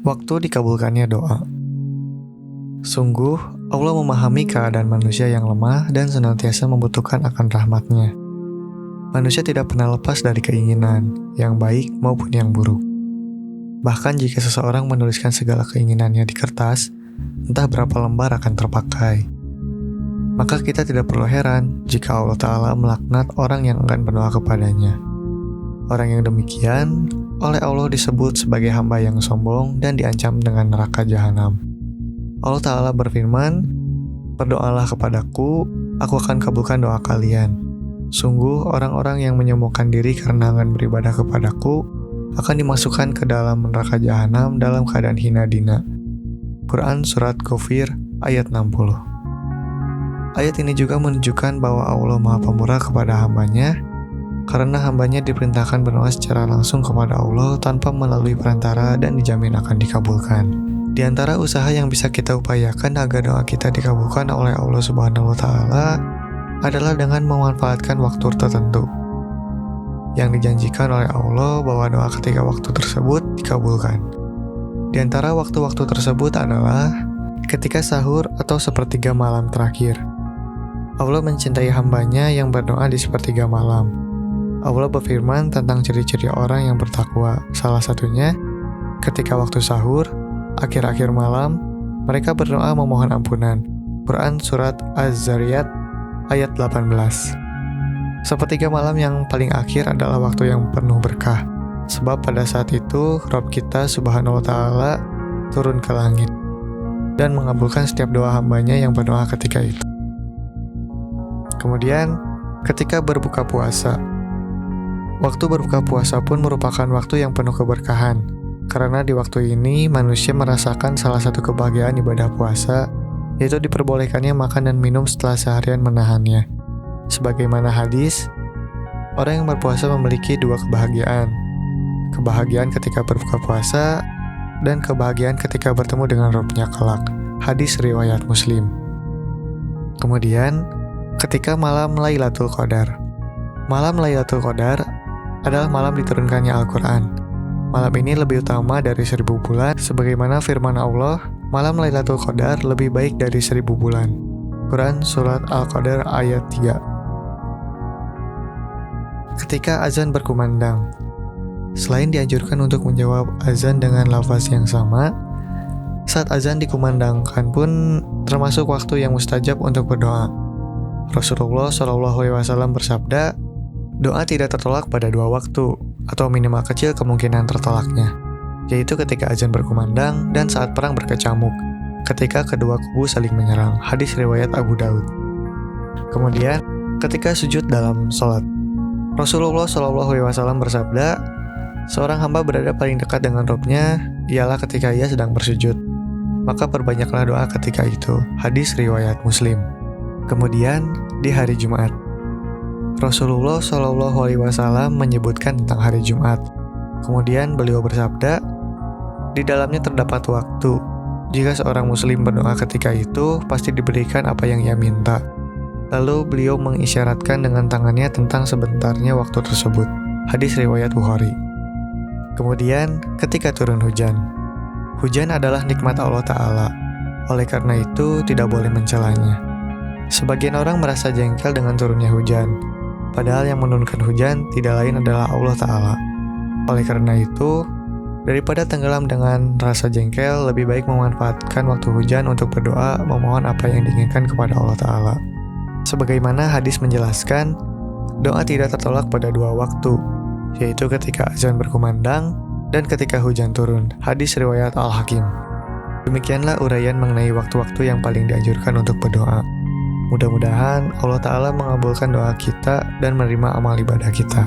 Waktu dikabulkannya doa. Sungguh, Allah memahami keadaan manusia yang lemah dan senantiasa membutuhkan akan rahmat-Nya. Manusia tidak pernah lepas dari keinginan, yang baik maupun yang buruk. Bahkan jika seseorang menuliskan segala keinginannya di kertas, entah berapa lembar akan terpakai. Maka kita tidak perlu heran jika Allah Ta'ala melaknat orang yang enggan berdoa kepadanya. Orang yang demikian oleh Allah disebut sebagai hamba yang sombong dan diancam dengan neraka jahanam. Allah Ta'ala berfirman, "Berdoalah kepadaku, aku akan kabulkan doa kalian. Sungguh orang-orang yang menyombongkan diri karena enggan beribadah kepadaku akan dimasukkan ke dalam neraka jahanam dalam keadaan hina dina." Quran Surat Ghafir ayat 60. Ayat ini juga menunjukkan bahwa Allah Maha Pemurah kepada hambanya, karena hambanya diperintahkan berdoa secara langsung kepada Allah tanpa melalui perantara dan dijamin akan dikabulkan. Di antara usaha yang bisa kita upayakan agar doa kita dikabulkan oleh Allah Subhanahu wa Ta'ala adalah dengan memanfaatkan waktu tertentu yang dijanjikan oleh Allah bahwa doa ketika waktu tersebut dikabulkan. Di antara waktu-waktu tersebut adalah ketika sahur atau sepertiga malam terakhir. Allah mencintai hambanya yang berdoa di sepertiga malam. Allah berfirman tentang ciri-ciri orang yang bertakwa. Salah satunya, ketika waktu sahur, akhir-akhir malam, mereka berdoa memohon ampunan. Quran Surat Az-Zariyat ayat 18. Sepertiga malam yang paling akhir adalah waktu yang penuh berkah. Sebab pada saat itu, Rabb kita Subhanahu wa Ta'ala turun ke langit dan mengabulkan setiap doa hambanya yang berdoa ketika itu. Kemudian, ketika berbuka puasa. Waktu berbuka puasa pun merupakan waktu yang penuh keberkahan, karena di waktu ini manusia merasakan salah satu kebahagiaan ibadah puasa, yaitu diperbolehkannya makan dan minum setelah seharian menahannya. Sebagaimana hadis, orang yang berpuasa memiliki dua kebahagiaan. Kebahagiaan ketika berbuka puasa, dan kebahagiaan ketika bertemu dengan Rabb-nya kelak. Hadis riwayat Muslim. Kemudian, ketika malam Lailatul Qadar. Malam Lailatul Qadar adalah malam diturunkannya Al-Quran. Malam ini lebih utama dari 1000 bulan, sebagaimana firman Allah, malam Lailatul Qadar lebih baik dari 1000 bulan. Quran Surat Al-Qadar ayat 3. Ketika azan berkumandang. Selain dianjurkan untuk menjawab azan dengan lafaz yang sama, saat azan dikumandangkan pun termasuk waktu yang mustajab untuk berdoa. Rasulullah SAW bersabda, doa tidak tertolak pada dua waktu, atau minimal kecil kemungkinan tertolaknya, yaitu ketika azan berkumandang dan saat perang berkecamuk, ketika kedua kubu saling menyerang. Hadis riwayat Abu Daud. Kemudian, ketika sujud dalam sholat. Rasulullah SAW bersabda, seorang hamba berada paling dekat dengan Rabb-nya ialah ketika ia sedang bersujud. Maka perbanyaklah doa ketika itu. Hadis riwayat Muslim. Kemudian, di hari Jumat. Rasulullah SAW menyebutkan tentang hari Jumat. Kemudian beliau bersabda, di dalamnya terdapat waktu. Jika seorang muslim berdoa ketika itu, pasti diberikan apa yang ia minta. Lalu beliau mengisyaratkan dengan tangannya tentang sebentarnya waktu tersebut. Hadis riwayat Bukhari. Kemudian, ketika turun hujan. Hujan adalah nikmat Allah Ta'ala. Oleh karena itu, tidak boleh mencelanya. Sebagian orang merasa jengkel dengan turunnya hujan. Padahal yang menurunkan hujan tidak lain adalah Allah Ta'ala. Oleh karena itu, daripada tenggelam dengan rasa jengkel, lebih baik memanfaatkan waktu hujan untuk berdoa memohon apa yang diinginkan kepada Allah Ta'ala. Sebagaimana hadis menjelaskan, doa tidak tertolak pada dua waktu, yaitu ketika azan berkumandang dan ketika hujan turun. Hadis riwayat Al-Hakim. Demikianlah uraian mengenai waktu-waktu yang paling dianjurkan untuk berdoa. Mudah-mudahan Allah Ta'ala mengabulkan doa kita dan menerima amal ibadah kita.